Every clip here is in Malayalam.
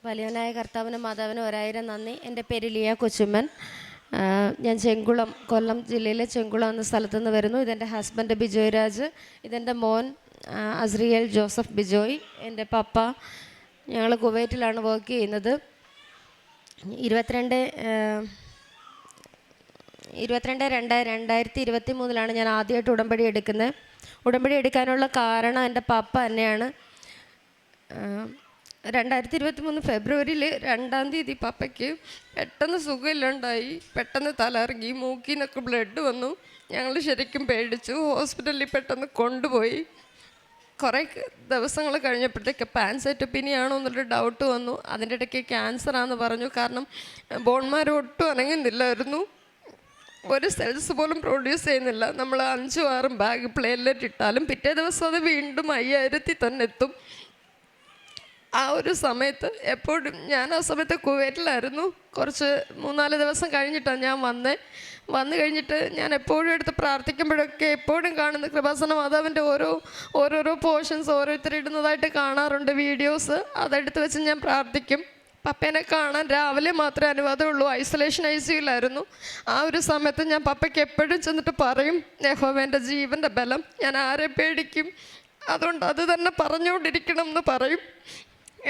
വലിയവനായ കർത്താവിനും മാതാവിനും 1000 നന്ദി. എൻ്റെ പേര് ലിയ കൊച്ചുമ്മൻ. ഞാൻ ചെങ്കുളം, കൊല്ലം ജില്ലയിലെ ചെങ്കുളം എന്ന സ്ഥലത്തു നിന്ന് വരുന്നു. ഇതെൻ്റെ ഹസ്ബൻഡ് ബിജോയ് രാജ്. ഇതെൻ്റെ മോൻ അസ്രിയേൽ ജോസഫ് ബിജോയ്. എൻ്റെ പപ്പ. ഞങ്ങൾ കുവൈറ്റിലാണ് വർക്ക് ചെയ്യുന്നത്. 22/2/2023 ഞാൻ ആദ്യമായിട്ട് ഉടമ്പടി എടുക്കുന്നത്. ഉടമ്പടി എടുക്കാനുള്ള കാരണം എൻ്റെ പപ്പ തന്നെയാണ്. 2023 ഫെബ്രുവരിയിൽ 2-ാം തീയതി പപ്പയ്ക്ക് പെട്ടെന്ന് സുഖമില്ലാണ്ടായി. പെട്ടെന്ന് തലയിറങ്ങി, മൂക്കിൽ നിന്നൊക്കെ ബ്ലഡ് വന്നു. ഞങ്ങൾ ശരിക്കും പേടിച്ചു. ഹോസ്പിറ്റലിൽ പെട്ടെന്ന് കൊണ്ടുപോയി. കുറേ ദിവസങ്ങൾ കഴിഞ്ഞപ്പോഴത്തേക്ക് പാൻസൈറ്റോപീനിയാണോ എന്നൊരു ഡൗട്ട് വന്നു. അതിൻ്റെ ഇടയ്ക്ക് ക്യാൻസറാണെന്ന് പറഞ്ഞു. കാരണം ബോൺമാർ ഒട്ടും അനങ്ങുന്നില്ലായിരുന്നു. ഒരു സെൽസ് പോലും പ്രൊഡ്യൂസ് ചെയ്യുന്നില്ല. നമ്മൾ 5-6 ബാഗ് പ്ലേറ്റ്ലെറ്റ് ഇട്ടാലും പിറ്റേ ദിവസം അത് വീണ്ടും 5000 തന്നെ എത്തും. ആ ഒരു സമയത്ത് എപ്പോഴും ഞാൻ ആ സമയത്ത് കുവൈറ്റിലായിരുന്നു. കുറച്ച് 3-4 ദിവസം കഴിഞ്ഞിട്ടാണ് ഞാൻ വന്നു കഴിഞ്ഞിട്ട് ഞാൻ എപ്പോഴും എടുത്ത് പ്രാർത്ഥിക്കുമ്പോഴൊക്കെ എപ്പോഴും കാണുന്ന കൃപാസന മാതാവിൻ്റെ ഓരോരോ പോർഷൻസ് ഓരോരുത്തരിടുന്നതായിട്ട് കാണാറുണ്ട്, വീഡിയോസ്. അതെടുത്ത് വെച്ച് ഞാൻ പ്രാർത്ഥിക്കും. പപ്പേനെ കാണാൻ രാവിലെ മാത്രമേ അനുവാദമുള്ളൂ. ഐസൊലേഷൻ ICUലായിരുന്നു. ആ ഒരു സമയത്ത് ഞാൻ പപ്പയ്ക്ക് എപ്പോഴും ചെന്നിട്ട് പറയും, യഹോവയുടെ ജീവൻ്റെ ബലം, ഞാൻ ആരെ പേടിക്കും, അതുകൊണ്ട് അത് തന്നെ പറഞ്ഞുകൊണ്ടിരിക്കണം എന്ന് പറയും.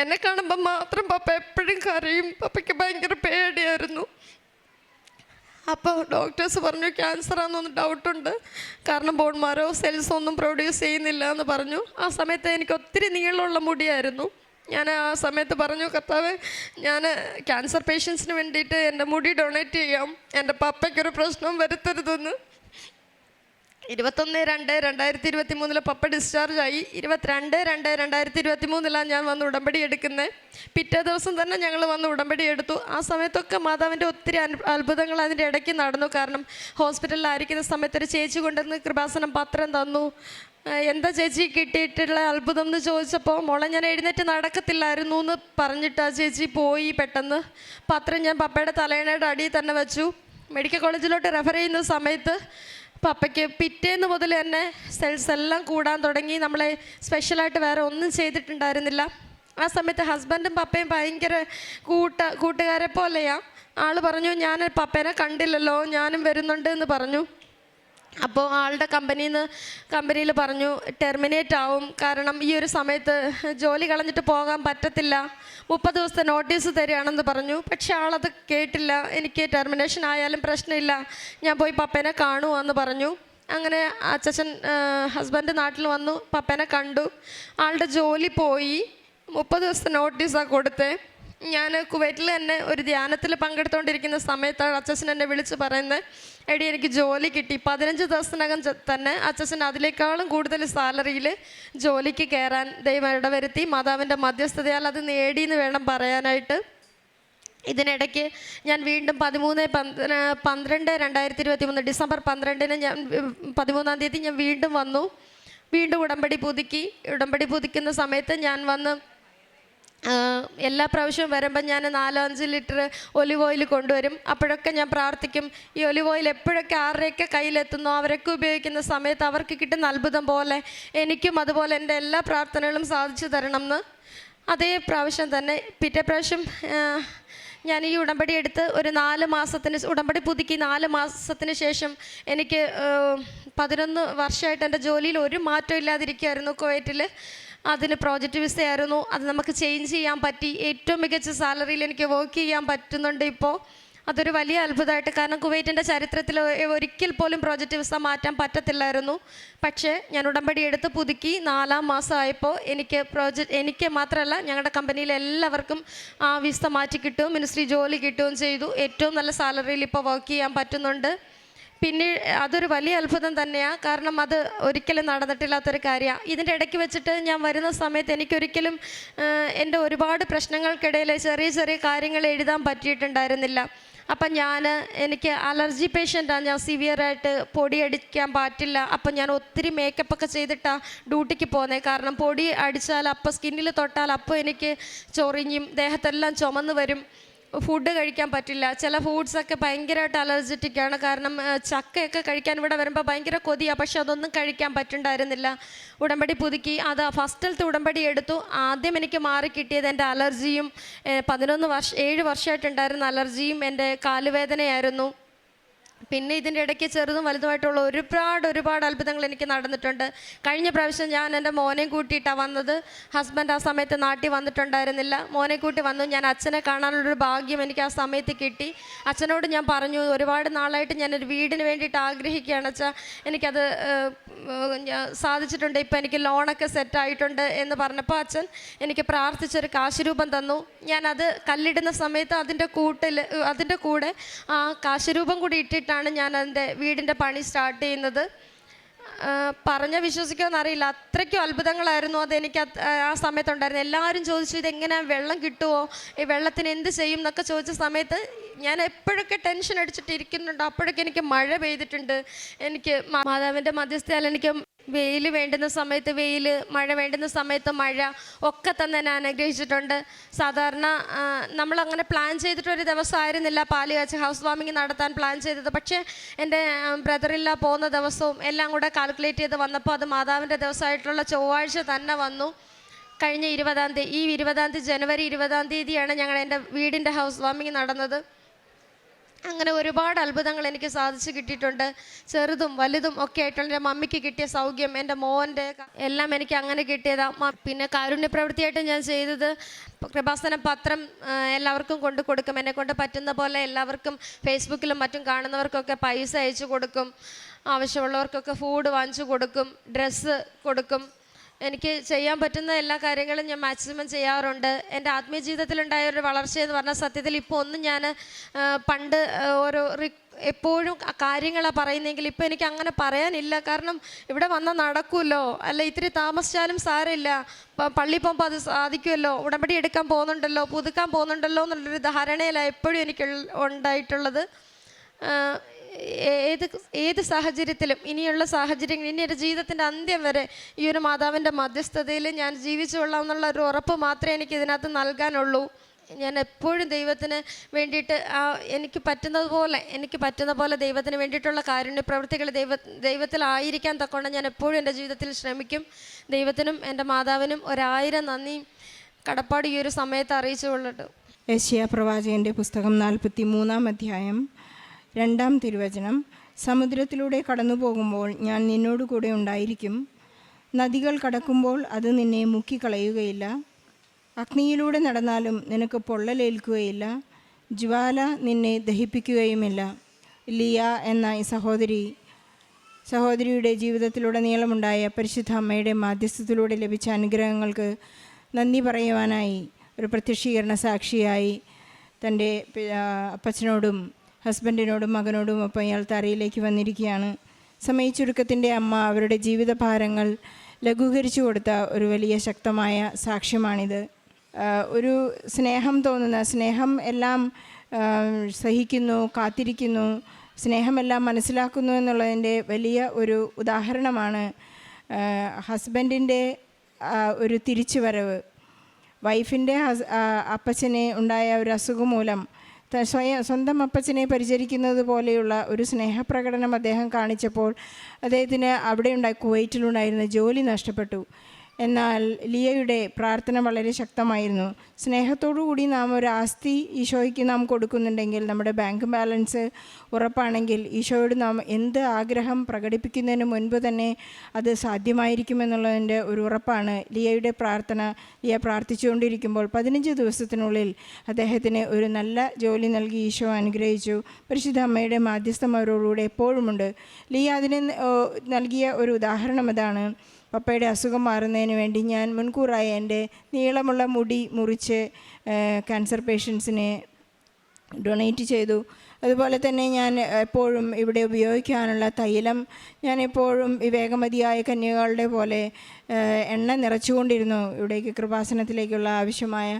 എന്നെ കാണുമ്പോൾ മാത്രം പപ്പ എപ്പോഴും കരയും. പപ്പയ്ക്ക് ഭയങ്കര പേടിയായിരുന്നു. അപ്പോൾ ഡോക്ടേഴ്സ് പറഞ്ഞു ക്യാൻസറാണെന്നൊന്ന് ഡൗട്ടുണ്ട്, കാരണം ബോൺമാരോ സെൽസോ ഒന്നും പ്രൊഡ്യൂസ് ചെയ്യുന്നില്ല എന്ന് പറഞ്ഞു. ആ സമയത്ത് എനിക്ക് ഒത്തിരി നീളമുള്ള മുടിയായിരുന്നു. ഞാൻ ആ സമയത്ത് പറഞ്ഞു, കർത്താവേ, ഞാൻ ക്യാൻസർ പേഷ്യൻസിന് വേണ്ടിയിട്ട് എൻ്റെ മുടി ഡൊണേറ്റ് ചെയ്യാം, എൻ്റെ പപ്പയ്ക്കൊരു പ്രശ്നം വരുത്തരുതെന്ന്. 21/2/2023 പപ്പ ഡിസ്ചാർജായി. 22/2/2023 ഞാൻ വന്ന് ഉടമ്പടി എടുക്കുന്നത്. പിറ്റേ ദിവസം തന്നെ ഞങ്ങൾ വന്ന് ഉടമ്പടി എടുത്തു. ആ സമയത്തൊക്കെ മാതാവിൻ്റെ ഒത്തിരി അത്ഭുതങ്ങൾ അതിൻ്റെ ഇടയ്ക്ക് നടന്നു. കാരണം ഹോസ്പിറ്റലിലായിരിക്കുന്ന സമയത്ത് ഒരു ചേച്ചി കൊണ്ടുവന്ന് കൃപാസനം പത്രം തന്നു. എന്താ ചേച്ചി കിട്ടിയിട്ടുള്ള അത്ഭുതം എന്ന് ചോദിച്ചപ്പോൾ, മോളെ ഞാൻ എഴുന്നേറ്റ് നടക്കത്തില്ലായിരുന്നു എന്ന് പറഞ്ഞിട്ട് ആ ചേച്ചി പോയി. പെട്ടെന്ന് പത്രം ഞാൻ പപ്പയുടെ തലയണയുടെ അടിയിൽ തന്നെ വെച്ചു. മെഡിക്കൽ കോളേജിലോട്ട് റെഫർ ചെയ്യുന്ന സമയത്ത് പപ്പയ്ക്ക് പിറ്റേന്ന് മുതൽ തന്നെ സെൽസ് എല്ലാം കൂടാൻ തുടങ്ങി. നമ്മളെ സ്പെഷ്യലായിട്ട് വേറെ ഒന്നും ചെയ്തിട്ടുണ്ടായിരുന്നില്ല. ആ സമയത്ത് ഹസ്ബൻഡും പപ്പയും ഭയങ്കര കൂട്ടുകാരെ പോലെയാണ്. ആൾ പറഞ്ഞു, ഞാൻ പപ്പേനെ കണ്ടില്ലല്ലോ, ഞാനും വരുന്നുണ്ട് എന്ന് പറഞ്ഞു. അപ്പോൾ ആളുടെ കമ്പനിയിൽ പറഞ്ഞു ടെർമിനേറ്റ് ആവും, കാരണം ഈ ഒരു സമയത്ത് ജോലി കളഞ്ഞിട്ട് പോകാൻ പറ്റത്തില്ല, 30 ദിവസത്തെ നോട്ടീസ് തരികയാണെന്ന് പറഞ്ഞു. പക്ഷെ ആളത് കേട്ടില്ല. എനിക്ക് ടെർമിനേഷൻ ആയാലും പ്രശ്നമില്ല, ഞാൻ പോയി പപ്പേനെ കാണുവാന്ന് പറഞ്ഞു. അങ്ങനെ അച്ഛൻ ഹസ്ബൻഡ് നാട്ടിൽ വന്നു, പപ്പേനെ കണ്ടു. ആളുടെ ജോലി പോയി. 30 ദിവസത്തെ നോട്ടീസാണ് കൊടുത്തേ. ഞാൻ കുവൈറ്റിൽ തന്നെ ഒരു ധ്യാനത്തിൽ പങ്കെടുത്തുകൊണ്ടിരിക്കുന്ന സമയത്താണ് അച്ഛൻ എന്നെ വിളിച്ച് പറയുന്നത്, എടി എനിക്ക് ജോലി കിട്ടി. 15 ദിവസത്തിനകം തന്നെ അച്ഛൻ അതിനേക്കാളും കൂടുതൽ സാലറിയിൽ ജോലിക്ക് കയറാൻ ദൈവം ഇടവരുത്തി. മാതാവിൻ്റെ മധ്യസ്ഥതയാൽ അത് നേടിയെന്ന് വേണം പറയാനായിട്ട്. ഇതിനിടയ്ക്ക് ഞാൻ വീണ്ടും 13/12/2023 ഡിസംബർ 12-ന് ഞാൻ 13-ാം തീയതി ഞാൻ വീണ്ടും വന്നു. വീണ്ടും ഉടമ്പടി പുതുക്കുന്ന സമയത്ത് ഞാൻ വന്ന് എല്ലാ പ്രാവശ്യവും വരുമ്പം ഞാൻ 4-5 ലിറ്റർ ഒലിവ് ഓയിൽ കൊണ്ടുവരും. അപ്പോഴൊക്കെ ഞാൻ പ്രാർത്ഥിക്കും, ഈ ഒലിവ് ഓയിൽ എപ്പോഴൊക്കെ ആരുടെയൊക്കെ കയ്യിലെത്തുന്നോ അവരൊക്കെ ഉപയോഗിക്കുന്ന സമയത്ത് അവർക്ക് കിട്ടുന്ന അത്ഭുതം പോലെ എനിക്കും അതുപോലെ എൻ്റെ എല്ലാ പ്രാർത്ഥനകളും സാധിച്ചു തരണം എന്ന്. അതേ പ്രാവശ്യം തന്നെ പിറ്റേ പ്രാവശ്യം ഞാൻ ഈ ഉടമ്പടി എടുത്ത് ഒരു 4 മാസത്തിന് ഉടമ്പടി പുതുക്കി 4 മാസത്തിന് ശേഷം എനിക്ക് 11 വർഷമായിട്ട് എൻ്റെ ജോലിയിൽ ഒരു മാറ്റം ഇല്ലാതിരിക്കുമായിരുന്നു കുവൈറ്റിൽ. അതിന് പ്രോജക്റ്റ് വിസയായിരുന്നു. അത് നമുക്ക് ചേഞ്ച് ചെയ്യാൻ പറ്റി. ഏറ്റവും മികച്ച സാലറിയിൽ എനിക്ക് വർക്ക് ചെയ്യാൻ പറ്റുന്നുണ്ട് ഇപ്പോൾ. അതൊരു വലിയ അത്ഭുതമായിട്ട്, കാരണം കുവൈറ്റിൻ്റെ ചരിത്രത്തിൽ ഒരിക്കൽ പോലും പ്രോജക്റ്റ് വിസ മാറ്റാൻ പറ്റത്തില്ലായിരുന്നു. പക്ഷേ ഞാൻ ഉടമ്പടി എടുത്ത് പുതുക്കി 4-ാം മാസമായപ്പോൾ എനിക്ക് മാത്രമല്ല ഞങ്ങളുടെ കമ്പനിയിലെ എല്ലാവർക്കും ആ വിസ മാറ്റി കിട്ടുകയും മിനിസ്ട്രി ജോലി കിട്ടുകയും ചെയ്തു. ഏറ്റവും നല്ല സാലറിയിൽ ഇപ്പോൾ വർക്ക് ചെയ്യാൻ പറ്റുന്നുണ്ട്. പിന്നെ അതൊരു വലിയ അത്ഭുതം തന്നെയാണ്, കാരണം അത് ഒരിക്കലും നടന്നിട്ടില്ലാത്തൊരു കാര്യമാണ്. ഇതിൻ്റെ ഇടയ്ക്ക് വെച്ചിട്ട് ഞാൻ വരുന്ന സമയത്ത് എനിക്കൊരിക്കലും എൻ്റെ ഒരുപാട് പ്രശ്നങ്ങൾക്കിടയിൽ ചെറിയ കാര്യങ്ങൾ എഴുതാൻ പറ്റിയിട്ടുണ്ടായിരുന്നില്ല. അപ്പം എനിക്ക് അലർജി പേഷ്യൻ്റാണ് ഞാൻ. സിവിയറായിട്ട് പൊടി അടിക്കാൻ പറ്റില്ല. അപ്പം ഞാൻ ഒത്തിരി മേക്കപ്പൊക്കെ ചെയ്തിട്ടാണ് ഡ്യൂട്ടിക്ക് പോകുന്നത്. കാരണം പൊടി അടിച്ചാൽ അപ്പോൾ സ്കിന്നിൽ തൊട്ടാൽ അപ്പോൾ എനിക്ക് ചൊറിഞ്ഞും ദേഹത്തെല്ലാം ചുമന്ന് വരും. ഫുഡ് കഴിക്കാൻ പറ്റില്ല. ചില ഫുഡ്സൊക്കെ ഭയങ്കരമായിട്ട് അലർജറ്റിക്കാണ്. കാരണം ചക്കയൊക്കെ കഴിക്കാൻ ഇവിടെ വരുമ്പോൾ ഭയങ്കര കൊതിയാണ്, പക്ഷെ അതൊന്നും കഴിക്കാൻ പറ്റുന്നുണ്ടായിരുന്നില്ല. ഉടമ്പടി പുതുക്കി, അത് ഫസ്റ്റിലത്തെ ഉടമ്പടി എടുത്തു. ആദ്യം എനിക്ക് മാറി കിട്ടിയത് എൻ്റെ അലർജിയും 7 വർഷമായിട്ടുണ്ടായിരുന്ന അലർജിയും എൻ്റെ കാലുവേദനയായിരുന്നു. പിന്നെ ഇതിൻ്റെ ഇടയ്ക്ക് ചെറുതും വലുതുമായിട്ടുള്ള ഒരുപാട് അത്ഭുതങ്ങൾ എനിക്ക് നടന്നിട്ടുണ്ട്. കഴിഞ്ഞ പ്രാവശ്യം ഞാൻ എൻ്റെ മോനെയും കൂട്ടിയിട്ടാണ് വന്നത്. ഹസ്ബൻഡ് ആ സമയത്ത് നാട്ടിൽ വന്നിട്ടുണ്ടായിരുന്നില്ല. മോനെ കൂട്ടി വന്നു. ഞാൻ അച്ഛനെ കാണാനുള്ളൊരു ഭാഗ്യം എനിക്ക് ആ സമയത്ത് കിട്ടി. അച്ഛനോട് ഞാൻ പറഞ്ഞു, ഒരുപാട് നാളായിട്ട് ഞാനൊരു വീടിന് വേണ്ടിയിട്ട് ആഗ്രഹിക്കുകയാണ് അച്ഛാ, എനിക്കത് സാധിച്ചിട്ടുണ്ട്. ഇപ്പം എനിക്ക് ലോണൊക്കെ സെറ്റായിട്ടുണ്ട് എന്ന് പറഞ്ഞപ്പോൾ അച്ഛൻ എനിക്ക് പ്രാർത്ഥിച്ചൊരു കാശുരൂപം തന്നു. ഞാനത് കല്ലിടുന്ന സമയത്ത് അതിൻ്റെ കൂടെ ആ കാശുരൂപം കൂടി ഇട്ടിട്ടാണ് ഞാൻ എൻ്റെ വീടിൻ്റെ പണി സ്റ്റാർട്ട് ചെയ്യുന്നത്. വിശ്വസിക്കുമെന്ന് അറിയില്ല, അത്രയ്ക്കും അത്ഭുതങ്ങളായിരുന്നു അതെനിക്ക് ആ സമയത്തുണ്ടായിരുന്നു. എല്ലാവരും ചോദിച്ചു, ഇതെങ്ങനെ വെള്ളം കിട്ടുമോ, ഈ വെള്ളത്തിന് എന്ത് ചെയ്യും എന്നൊക്കെ ചോദിച്ച സമയത്ത് ഞാൻ എപ്പോഴൊക്കെ ടെൻഷൻ അടിച്ചിട്ട് ഇരിക്കുന്നുണ്ട്, അപ്പോഴൊക്കെ എനിക്ക് മഴ പെയ്തിട്ടുണ്ട്. എനിക്ക് മാതാവിൻ്റെ മധ്യസ്ഥയാൽ എനിക്ക് വെയിൽ വേണ്ടുന്ന സമയത്ത് വെയിൽ, മഴ വേണ്ടുന്ന സമയത്ത് മഴ ഒക്കെ തന്നെ എന്നെ അനുഗ്രഹിച്ചിട്ടുണ്ട്. സാധാരണ നമ്മളങ്ങനെ പ്ലാൻ ചെയ്തിട്ടൊരു ദിവസമായിരുന്നില്ല പാല് കാച്ച് ഹൗസ് വാമിങ് നടത്താൻ പ്ലാൻ ചെയ്തത്. പക്ഷേ എൻ്റെ ബ്രദറില്ല പോകുന്ന ദിവസവും എല്ലാം കൂടെ കാൽക്കുലേറ്റ് ചെയ്ത് വന്നപ്പോൾ അത് മാതാവിൻ്റെ ദിവസമായിട്ടുള്ള ചൊവ്വാഴ്ച തന്നെ വന്നു. കഴിഞ്ഞ 20-ാം തീയതി, ഈ 20-ാം തീയതി ജനുവരി 20-ാം തീയതിയാണ് എൻ്റെ വീടിൻ്റെ ഹൗസ് വാമിങ് നടന്നത്. അങ്ങനെ ഒരുപാട് അത്ഭുതങ്ങൾ എനിക്ക് സാധിച്ചു കിട്ടിയിട്ടുണ്ട്. ചെറുതും വലുതും ഒക്കെ ആയിട്ടുള്ള എൻ്റെ മമ്മിക്ക് കിട്ടിയ സൗഖ്യം, എൻ്റെ മോൻ്റെ എല്ലാം എനിക്ക് അങ്ങനെ കിട്ടിയതാണ്. പിന്നെ കാരുണ്യ പ്രവൃത്തിയായിട്ട് ഞാൻ ചെയ്തത് കൃപാസനം പത്രം എല്ലാവർക്കും കൊണ്ട് കൊടുക്കും. എന്നെക്കൊണ്ട് പറ്റുന്ന പോലെ എല്ലാവർക്കും ഫേസ്ബുക്കിലും മറ്റും കാണുന്നവർക്കൊക്കെ പൈസ അയച്ചു കൊടുക്കും. ആവശ്യമുള്ളവർക്കൊക്കെ ഫുഡ് വാങ്ങിച്ചു കൊടുക്കും, ഡ്രസ്സ് കൊടുക്കും. എനിക്ക് ചെയ്യാൻ പറ്റുന്ന എല്ലാ കാര്യങ്ങളും ഞാൻ മാക്സിമം ചെയ്യാറുണ്ട്. എൻ്റെ ആത്മീയ ജീവിതത്തിലുണ്ടായ ഒരു വളർച്ചയെന്ന് പറഞ്ഞാൽ സത്യത്തിൽ ഇപ്പോൾ ഒന്നും ഞാൻ പണ്ട് എപ്പോഴും കാര്യങ്ങളാണ് പറയുന്നതെങ്കിൽ ഇപ്പോൾ എനിക്ക് അങ്ങനെ പറയാനില്ല. കാരണം ഇവിടെ വന്നാൽ നടക്കുമല്ലോ, അല്ല ഇത്തിരി താമസിച്ചാലും സാരമില്ല, പള്ളി പോകുമ്പോൾ അത് സാധിക്കുമല്ലോ, ഉടമ്പടി എടുക്കാൻ പോകുന്നുണ്ടല്ലോ, പുതുക്കാൻ പോകുന്നുണ്ടല്ലോ എന്നുള്ളൊരു ധാരണയിലാണ് എപ്പോഴും എനിക്ക് ഉണ്ടായിട്ടുള്ളത്. ഏത് സാഹചര്യത്തിലും, ഇനിയുള്ള സാഹചര്യങ്ങൾ, ഇനി ഒരു ജീവിതത്തിൻ്റെ അന്ത്യം വരെ ഈ ഒരു മാതാവിൻ്റെ മധ്യസ്ഥതയിൽ ഞാൻ ജീവിച്ചുകൊള്ളാം എന്നുള്ള ഒരു ഉറപ്പ് മാത്രമേ എനിക്ക് ഇതിനകത്ത് നൽകാനുള്ളൂ. ഞാൻ എപ്പോഴും ദൈവത്തിന് വേണ്ടിയിട്ട് എനിക്ക് പറ്റുന്ന പോലെ ദൈവത്തിന് വേണ്ടിയിട്ടുള്ള കാരുണ്യ പ്രവൃത്തികൾ ദൈവത്തിലായിരിക്കാൻ തക്കോണം ഞാൻ എപ്പോഴും എൻ്റെ ജീവിതത്തിൽ ശ്രമിക്കും. ദൈവത്തിനും എൻ്റെ മാതാവിനും 1000 നന്ദിയും കടപ്പാട് ഈ ഒരു സമയത്ത് അറിയിച്ചുകൊള്ളിട്ട്. യെശയ്യാ പ്രവാചകൻ്റെ പുസ്തകം 43-ാം അധ്യായം 2-ാം തിരുവചനം. സമുദ്രത്തിലൂടെ കടന്നു പോകുമ്പോൾ ഞാൻ നിന്നോട് കൂടെ ഉണ്ടായിരിക്കും. നദികൾ കടക്കുമ്പോൾ അത് നിന്നെ മുക്കിക്കളയുകയില്ല. അഗ്നിയിലൂടെ നടന്നാലും നിനക്ക് പൊള്ളലേൽക്കുകയില്ല. ജ്വാല നിന്നെ ദഹിപ്പിക്കുകയുമില്ല. ലിയ എന്ന ഈ സഹോദരിയുടെ ജീവിതത്തിലുടനീളമുണ്ടായ പരിശുദ്ധ അമ്മയുടെ മാധ്യസ്ഥത്തിലൂടെ ലഭിച്ച അനുഗ്രഹങ്ങൾക്ക് നന്ദി പറയുവാനായി ഒരു പ്രത്യക്ഷീകരണ സാക്ഷിയായി തൻ്റെ അപ്പച്ചനോടും ഹസ്ബൻഡിനോടും മകനോടും ഒപ്പം ഇയാൾ തറയിലേക്ക് വന്നിരിക്കുകയാണ്. സമയച്ചുരുക്കത്തിൻ്റെ അമ്മ അവരുടെ ജീവിതഭാരങ്ങൾ ലഘൂകരിച്ചു കൊടുത്ത ഒരു വലിയ ശക്തമായ സാക്ഷ്യമാണിത്. ഒരു സ്നേഹം എല്ലാം സഹിക്കുന്നു, കാത്തിരിക്കുന്നു, സ്നേഹമെല്ലാം മനസ്സിലാക്കുന്നു എന്നുള്ളതിൻ്റെ വലിയ ഒരു ഉദാഹരണമാണ് ഹസ്ബൻഡിൻ്റെ ഒരു തിരിച്ചുവരവ്. വൈഫിൻ്റെ അപ്പച്ചനെ ഉണ്ടായ ഒരു അസുഖം മൂലം സ്വന്തം അപ്പച്ചനെ പരിചരിക്കുന്നത് പോലെയുള്ള ഒരു സ്നേഹപ്രകടനം അദ്ദേഹം കാണിച്ചപ്പോൾ അദ്ദേഹത്തിന് കുവൈറ്റിലുണ്ടായിരുന്ന ജോലി നഷ്ടപ്പെട്ടു. എന്നാൽ ലിയയുടെ പ്രാർത്ഥന വളരെ ശക്തമായിരുന്നു. സ്നേഹത്തോടുകൂടി നാം ഒരു ആസ്തി ഈശോയ്ക്ക് നാം കൊടുക്കുന്നുണ്ടെങ്കിൽ, നമ്മുടെ ബാങ്ക് ബാലൻസ് ഉറപ്പാണെങ്കിൽ, ഈശോയോട് നാം എന്ത് ആഗ്രഹം പ്രകടിപ്പിക്കുന്നതിന് മുൻപ് തന്നെ അത് സാധ്യമായിരിക്കുമെന്നുള്ളതിൻ്റെ ഒരു ഉറപ്പാണ് ലിയയുടെ പ്രാർത്ഥന. ലിയ പ്രാർത്ഥിച്ചുകൊണ്ടിരിക്കുമ്പോൾ 15 ദിവസത്തിനുള്ളിൽ അദ്ദേഹത്തിന് ഒരു നല്ല ജോലി നൽകി ഈശോ അനുഗ്രഹിച്ചു. പരിശുദ്ധ അമ്മയുടെ മാധ്യസ്ഥം അവരോടുകൂടെ എപ്പോഴുമുണ്ട്. ലിയ അതിന് നൽകിയ ഒരു ഉദാഹരണം അതാണ്. പപ്പയുടെ അസുഖം മാറുന്നതിന് വേണ്ടി ഞാൻ മുൻകൂറായി എൻ്റെ നീളമുള്ള മുടി മുറിച്ച് ക്യാൻസർ പേഷ്യൻസിനെ ഡൊണേറ്റ് ചെയ്തു. അതുപോലെ തന്നെ ഞാൻ എപ്പോഴും ഇവിടെ ഉപയോഗിക്കാനുള്ള തൈലം ഞാൻ എപ്പോഴും വിവേകമതിയായ കന്യകളുടെ പോലെ എണ്ണ നിറച്ചുകൊണ്ടിരുന്നു. ഇവിടേക്ക് കൃപാസനത്തിലേക്കുള്ള ആവശ്യമായ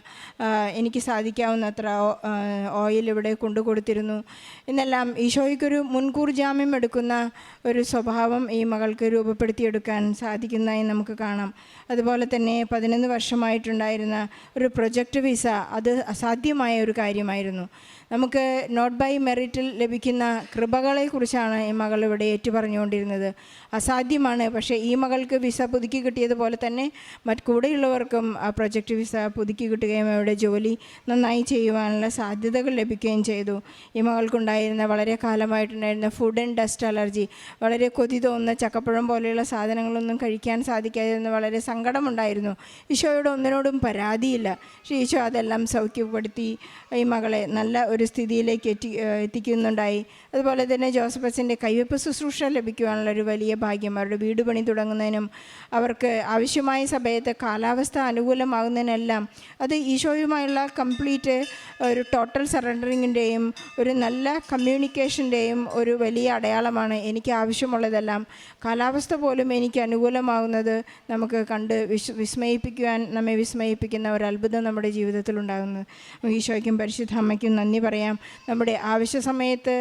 എനിക്ക് സാധിക്കാവുന്നത്ര ഓയിൽ ഇവിടെ കൊണ്ടു കൊടുത്തിരുന്നു. എന്നെല്ലാം ഈശോയ്ക്കൊരു മുൻകൂർ ജാമ്യം എടുക്കുന്ന ഒരു സ്വഭാവം ഈ മകൾക്ക് രൂപപ്പെടുത്തിയെടുക്കാൻ സാധിക്കുന്നതായി നമുക്ക് കാണാം. അതുപോലെ തന്നെ 11 വർഷമായിട്ടുണ്ടായിരുന്ന ഒരു പ്രൊജക്റ്റ് വിസ, അത് അസാധ്യമായ ഒരു കാര്യമായിരുന്നു. നമുക്ക് നോട്ട് ബൈ മെറിറ്റിൽ ലഭിക്കുന്ന കൃപകളെക്കുറിച്ചാണ് ഈ മകൾ ഇവിടെ ഏറ്റുപറഞ്ഞുകൊണ്ടിരുന്നത്. അസാധ്യമാണ്, പക്ഷേ ഈ മകൾക്ക് വിസ പുതുക്കി കിട്ടിയതുപോലെ തന്നെ കൂടെയുള്ളവർക്കും ആ പ്രൊജക്റ്റ് വിസ പുതുക്കി കിട്ടുകയും അവിടെ ജോലി നന്നായി ചെയ്യുവാനുള്ള സാധ്യതകൾ ലഭിക്കുകയും ചെയ്തു. ഈ മകൾക്കുണ്ടായിരുന്ന വളരെ കാലമായിട്ടുണ്ടായിരുന്ന ഫുഡ് ആൻഡ് ഡസ്റ്റ് അലർജി, വളരെ കൊതി തോന്നുന്ന ചക്കപ്പഴം പോലെയുള്ള സാധനങ്ങളൊന്നും കഴിക്കാൻ സാധിക്കാതിരുന്ന വളരെ സങ്കടമുണ്ടായിരുന്നു. ഈശോയോട് ഒന്നിനോടും പരാതിയില്ല. പക്ഷേ ഈശോ അതെല്ലാം സൗഖ്യപ്പെടുത്തി ഈ മകളെ നല്ല ഒരു സ്ഥിതിയിലേക്ക് എത്തിക്കുന്നുണ്ടായി. അതുപോലെ തന്നെ ജോസഫ് അച്ഛൻ്റെ കൈവെപ്പ് ശുശ്രൂഷ ലഭിക്കുവാനുള്ള ഒരു വലിയ ഭാഗ്യം, അവരുടെ വീട് പണി തുടങ്ങുന്നതിനും അവർക്ക് ആവശ്യമായ സമയത്ത് കാലാവസ്ഥ അനുകൂലമാകുന്നതിനെല്ലാം അത് ഈശോയുമായുള്ള കംപ്ലീറ്റ് ഒരു ടോട്ടൽ സറണ്ടറിങ്ങിൻ്റെയും ഒരു നല്ല കമ്മ്യൂണിക്കേഷൻ്റെയും ഒരു വലിയ അടയാളമാണ്. എനിക്ക് ആവശ്യമുള്ളതെല്ലാം കാലാവസ്ഥ പോലും എനിക്ക് അനുകൂലമാകുന്നത് നമുക്ക് കണ്ട് നമ്മെ വിസ്മയിപ്പിക്കുന്ന ഒരു അത്ഭുതം നമ്മുടെ ജീവിതത്തിൽ ഉണ്ടാകുന്നത്. ഈശോയ്ക്കും പരിശുദ്ധ അമ്മയ്ക്കും നന്ദി പറയാം. നമ്മുടെ ആവശ്യ സമയത്ത്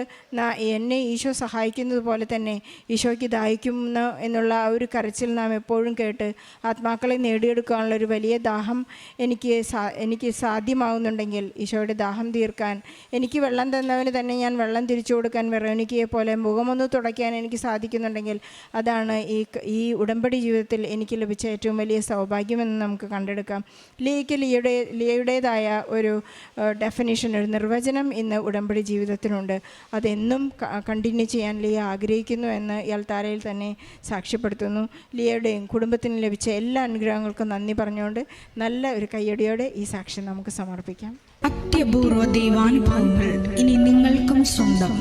എന്നെ ഈശോ സഹായിക്കുന്നത് പോലെ തന്നെ ഈശോയ്ക്ക് ദാഹിക്കുന്നു എന്നുള്ള ആ ഒരു കരച്ചിൽ നാം എപ്പോഴും കേട്ട് ആത്മാക്കളെ നേടിയെടുക്കാനുള്ള ഒരു വലിയ ദാഹം എനിക്ക് സാധ്യമാകുന്നുണ്ടെങ്കിൽ, ഈശോയുടെ ദാഹം തീർക്കാൻ, എനിക്ക് വെള്ളം തന്നവന് തന്നെ ഞാൻ വെള്ളം തിരിച്ചു കൊടുക്കാൻ വെറോനിക്കയെ പോലെ മുഖമൊന്ന് തുടയ്ക്കാൻ എനിക്ക് സാധിക്കുന്നുണ്ടെങ്കിൽ, അതാണ് ഈ ഉടമ്പടി ജീവിതത്തിൽ എനിക്ക് ലഭിച്ച ഏറ്റവും വലിയ സൗഭാഗ്യമെന്ന് നമുക്ക് കണ്ടെടുക്കാം. ലിയയുടേതായ ഒരു ഡെഫിനിഷൻ, ഒരു നിർവചനം ഇന്ന് ഉടമ്പടി ജീവിതത്തിനുണ്ട്. അതെന്നും കണ്ടിന്യൂ ചെയ്യാൻ ലിയ ആഗ്രഹിക്കുന്നു എന്ന് യൽത്താരയിൽ തന്നെ സാക്ഷ്യപ്പെടുത്തുന്നു. ലിയയുടെയും കുടുംബത്തിന് ലഭിച്ച എല്ലാ അനുഗ്രഹങ്ങൾക്കും നന്ദി പറഞ്ഞുകൊണ്ട് നല്ല ഒരു കയ്യടിയോടെ ഈ സാക്ഷ്യം നമുക്ക് സമർപ്പിക്കാം. അത്യപൂർവ ദൈവാനുഭവങ്ങൾ ഇനി നിങ്ങൾക്കും സ്വന്തം.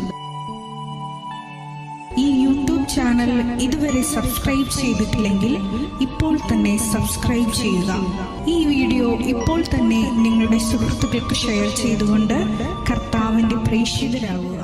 ഈ യൂട്യൂബ് ചാനൽ ഇതുവരെ സബ്സ്ക്രൈബ് ചെയ്തിട്ടില്ലെങ്കിൽ ഇപ്പോൾ തന്നെ സബ്സ്ക്രൈബ് ചെയ്യുക. ഈ വീഡിയോ ഇപ്പോൾ തന്നെ നിങ്ങളുടെ സുഹൃത്തുക്കൾക്ക് ഷെയർ ചെയ്തുകൊണ്ട് കർത്താവിൻ്റെ പ്രേക്ഷിതരാകുക.